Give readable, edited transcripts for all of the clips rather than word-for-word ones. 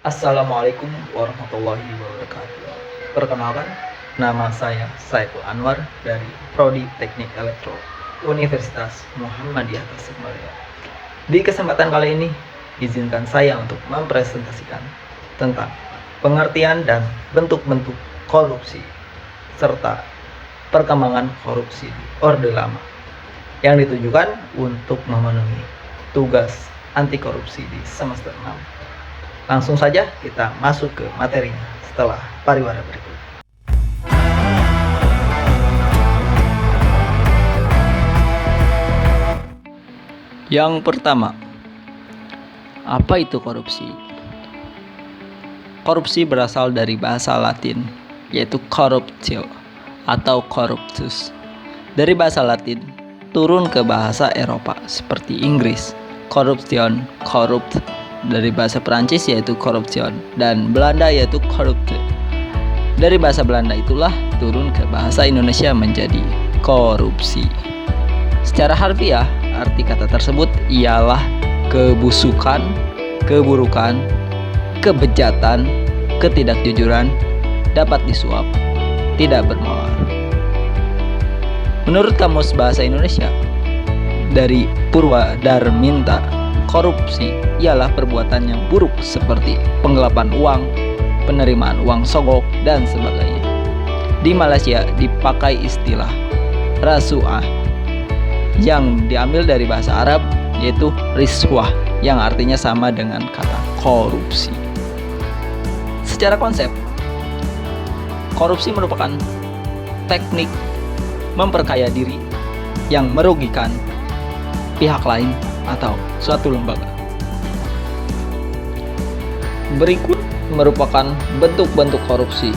Assalamualaikum warahmatullahi wabarakatuh. Perkenalkan, nama saya Saiful Anwar dari Prodi Teknik Elektro Universitas Muhammadiyah Tasikmalaya. Di kesempatan kali ini, izinkan saya untuk mempresentasikan tentang pengertian dan bentuk-bentuk korupsi serta perkembangan korupsi di Orde Lama yang ditujukan untuk memenuhi tugas anti korupsi di semester 6. Langsung saja kita masuk ke materinya setelah pariwara berikut. Yang pertama, apa itu korupsi? Korupsi berasal dari bahasa Latin, yaitu corruptio atau corruptus. Dari bahasa Latin, turun ke bahasa Eropa seperti Inggris, corruption, corrupt, dari bahasa Perancis yaitu corruption, dan Belanda yaitu corrupte. Dari bahasa Belanda itulah turun ke bahasa Indonesia menjadi korupsi. Secara harfiah, arti kata tersebut ialah kebusukan, keburukan, kebejatan, ketidakjujuran, dapat disuap, tidak bermoral. Menurut Kamus Bahasa Indonesia dari Purwadarminta, korupsi ialah perbuatan yang buruk seperti penggelapan uang, penerimaan uang sogok, dan sebagainya. Di Malaysia dipakai istilah rasuah yang diambil dari bahasa Arab yaitu riswah yang artinya sama dengan kata korupsi. Secara konsep, korupsi merupakan teknik memperkaya diri yang merugikan pihak lain atau suatu lembaga. Berikut merupakan bentuk-bentuk korupsi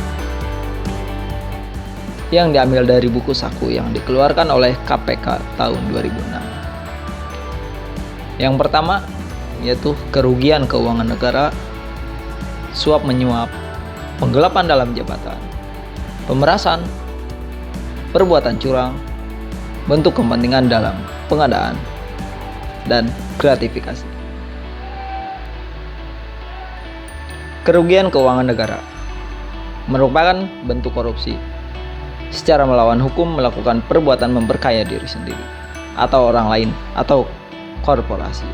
yang diambil dari buku saku yang dikeluarkan oleh KPK tahun 2006. Yang pertama yaitu kerugian keuangan negara, suap menyuap, penggelapan dalam jabatan, pemerasan, perbuatan curang, bentuk kepentingan dalam pengadaan, dan gratifikasi. Kerugian keuangan negara merupakan bentuk korupsi secara melawan hukum melakukan perbuatan memperkaya diri sendiri atau orang lain atau korporasi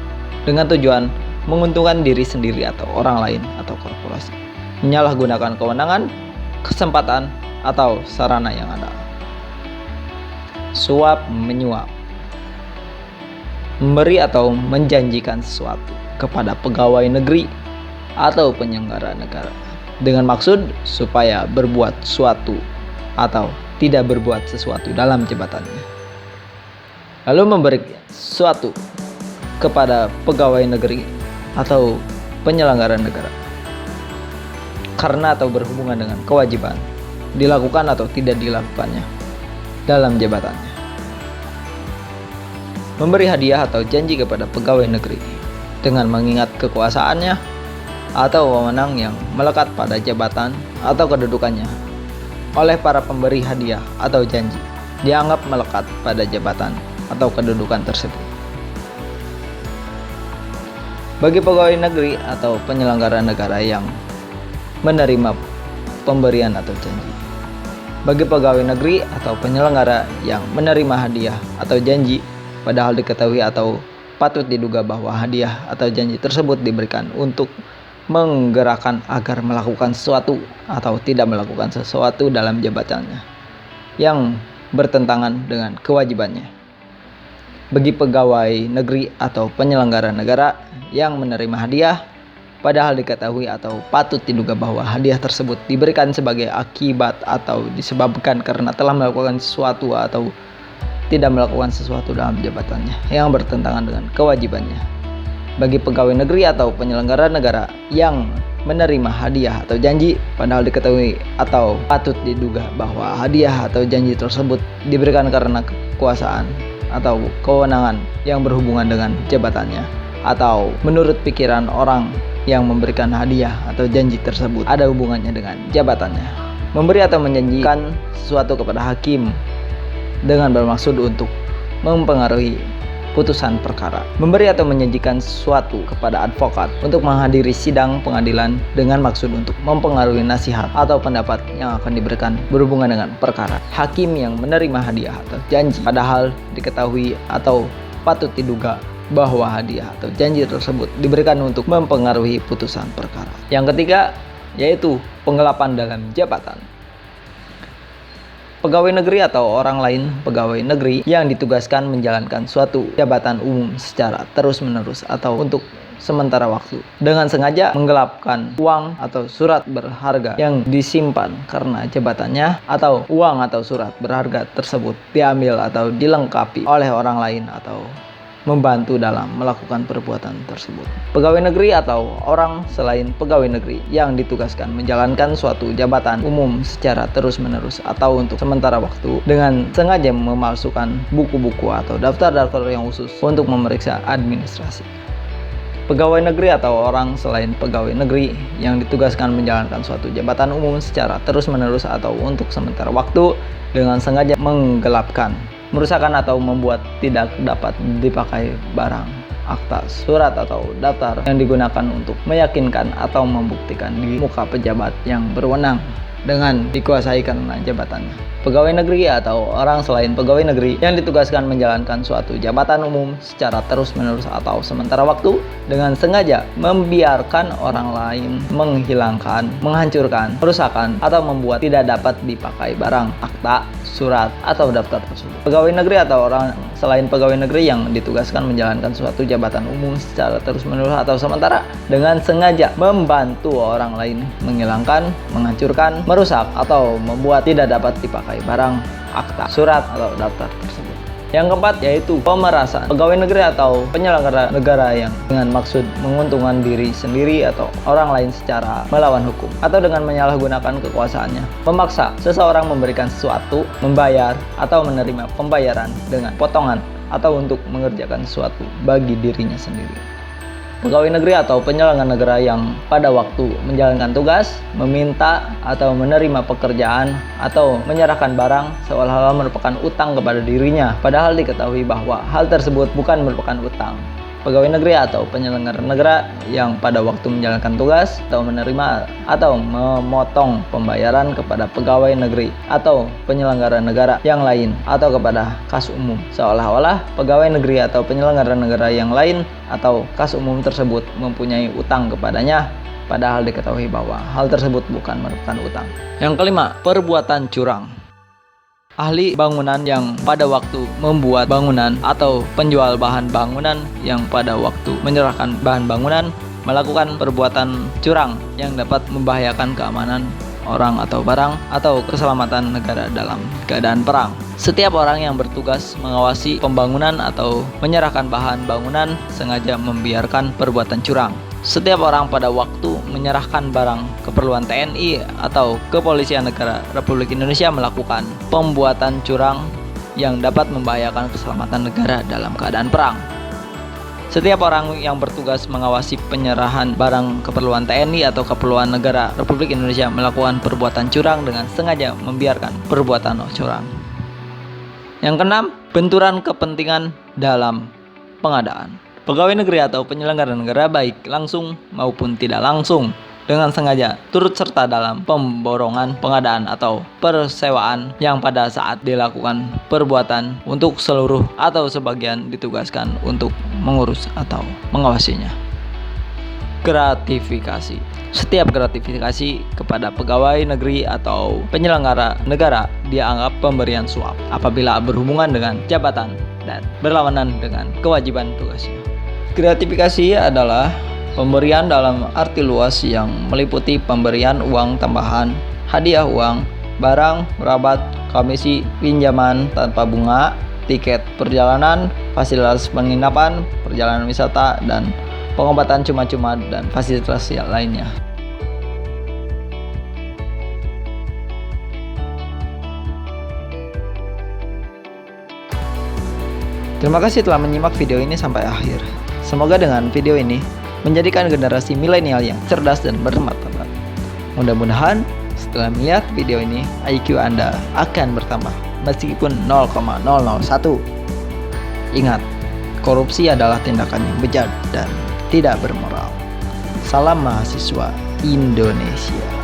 dengan tujuan menguntungkan diri sendiri atau orang lain atau korporasi, menyalahgunakan kewenangan, kesempatan, atau sarana yang ada. Suap menyuap, memberi atau menjanjikan sesuatu kepada pegawai negeri atau penyelenggara negara dengan maksud supaya berbuat suatu atau tidak berbuat sesuatu dalam jabatannya. Lalu memberi sesuatu kepada pegawai negeri atau penyelenggara negara karena atau berhubungan dengan kewajiban dilakukan atau tidak dilakukannya dalam jabatannya. Memberi hadiah atau janji kepada pegawai negeri dengan mengingat kekuasaannya atau wewenang yang melekat pada jabatan atau kedudukannya oleh para pemberi hadiah atau janji dianggap melekat pada jabatan atau kedudukan tersebut. Bagi pegawai negeri atau penyelenggara negara yang menerima pemberian atau janji. Bagi pegawai negeri atau penyelenggara yang menerima hadiah atau janji padahal diketahui atau patut diduga bahwa hadiah atau janji tersebut diberikan untuk menggerakkan agar melakukan sesuatu atau tidak melakukan sesuatu dalam jabatannya yang bertentangan dengan kewajibannya. Bagi pegawai negeri atau penyelenggara negara yang menerima hadiah padahal diketahui atau patut diduga bahwa hadiah tersebut diberikan sebagai akibat atau disebabkan karena telah melakukan sesuatu atau tidak melakukan sesuatu dalam jabatannya yang bertentangan dengan kewajibannya. Bagi pegawai negeri atau penyelenggara negara yang menerima hadiah atau janji padahal diketahui atau patut diduga bahwa hadiah atau janji tersebut diberikan karena kekuasaan atau kewenangan yang berhubungan dengan jabatannya atau menurut pikiran orang yang memberikan hadiah atau janji tersebut ada hubungannya dengan jabatannya. Memberi atau menjanjikan sesuatu kepada hakim dengan bermaksud untuk mempengaruhi putusan perkara. Memberi atau menjanjikan sesuatu kepada advokat untuk menghadiri sidang pengadilan dengan maksud untuk mempengaruhi nasihat atau pendapat yang akan diberikan berhubungan dengan perkara. Hakim yang menerima hadiah atau janji padahal diketahui atau patut diduga bahwa hadiah atau janji tersebut diberikan untuk mempengaruhi putusan perkara. Yang ketiga yaitu penggelapan dalam jabatan. Pegawai negeri atau orang lain pegawai negeri yang ditugaskan menjalankan suatu jabatan umum secara terus-menerus atau untuk sementara waktu dengan sengaja menggelapkan uang atau surat berharga yang disimpan karena jabatannya, atau uang atau surat berharga tersebut diambil atau dilengkapi oleh orang lain atau membantu dalam melakukan perbuatan tersebut. Pegawai negeri atau orang selain pegawai negeri yang ditugaskan menjalankan suatu jabatan umum secara terus-menerus atau untuk sementara waktu dengan sengaja memalsukan buku-buku atau daftar-daftar yang khusus untuk memeriksa administrasi. Pegawai negeri atau orang selain pegawai negeri yang ditugaskan menjalankan suatu jabatan umum secara terus-menerus atau untuk sementara waktu dengan sengaja menggelapkan, merusakkan atau membuat tidak dapat dipakai barang, akta, surat atau daftar yang digunakan untuk meyakinkan atau membuktikan di muka pejabat yang berwenang dengan dikuasai karena jabatannya. Pegawai negeri atau orang selain pegawai negeri yang ditugaskan menjalankan suatu jabatan umum secara terus-menerus atau sementara waktu dengan sengaja membiarkan orang lain menghilangkan, menghancurkan, merusakkan, atau membuat tidak dapat dipakai barang, akta, surat, atau daftar tersebut. Pegawai negeri atau orang selain pegawai negeri yang ditugaskan menjalankan suatu jabatan umum secara terus-menerus atau sementara dengan sengaja membantu orang lain menghilangkan, menghancurkan, merusak, atau membuat tidak dapat dipakai barang, akta, surat, atau daftar tersebut. Yang keempat yaitu pemerasan. Pegawai negeri atau penyelenggara negara yang dengan maksud menguntungkan diri sendiri atau orang lain secara melawan hukum atau dengan menyalahgunakan kekuasaannya, memaksa seseorang memberikan sesuatu, membayar atau menerima pembayaran dengan potongan atau untuk mengerjakan sesuatu bagi dirinya sendiri. Pegawai negeri atau penyelenggara negara yang pada waktu menjalankan tugas, meminta atau menerima pekerjaan atau menyerahkan barang seolah-olah merupakan utang kepada dirinya, padahal diketahui bahwa hal tersebut bukan merupakan utang. Pegawai negeri atau penyelenggara negara yang pada waktu menjalankan tugas atau menerima atau memotong pembayaran kepada pegawai negeri atau penyelenggara negara yang lain atau kepada kas umum seolah-olah pegawai negeri atau penyelenggara negara yang lain atau kas umum tersebut mempunyai utang kepadanya, padahal diketahui bahwa hal tersebut bukan merupakan utang. Yang kelima, perbuatan curang. Ahli bangunan yang pada waktu membuat bangunan atau penjual bahan bangunan yang pada waktu menyerahkan bahan bangunan melakukan perbuatan curang yang dapat membahayakan keamanan orang atau barang atau keselamatan negara dalam keadaan perang. Setiap orang yang bertugas mengawasi pembangunan atau menyerahkan bahan bangunan sengaja membiarkan perbuatan curang. Setiap orang pada waktu menyerahkan barang keperluan TNI atau Kepolisian Negara Republik Indonesia melakukan pembuatan curang yang dapat membahayakan keselamatan negara dalam keadaan perang. Setiap orang yang bertugas mengawasi penyerahan barang keperluan TNI atau keperluan negara Republik Indonesia melakukan perbuatan curang dengan sengaja membiarkan perbuatan curang. Yang keenam, benturan kepentingan dalam pengadaan. Pegawai negeri atau penyelenggara negara baik langsung maupun tidak langsung dengan sengaja turut serta dalam pemborongan pengadaan atau persewaan yang pada saat dilakukan perbuatan untuk seluruh atau sebagian ditugaskan untuk mengurus atau mengawasinya. Gratifikasi. Setiap gratifikasi kepada pegawai negeri atau penyelenggara negara dianggap pemberian suap apabila berhubungan dengan jabatan dan berlawanan dengan kewajiban tugasnya. Gratifikasi adalah pemberian dalam arti luas yang meliputi pemberian uang tambahan, hadiah uang, barang, rabat, komisi, pinjaman tanpa bunga, tiket perjalanan, fasilitas penginapan, perjalanan wisata, dan pengobatan cuma-cuma dan fasilitas lainnya. Terima kasih telah menyimak video ini sampai akhir. Semoga dengan video ini menjadikan generasi milenial yang cerdas dan bermartabat. Mudah-mudahan setelah melihat video ini IQ Anda akan bertambah meskipun 0,001. Ingat, Korupsi adalah tindakan yang bejat dan tidak bermoral. Salam mahasiswa Indonesia.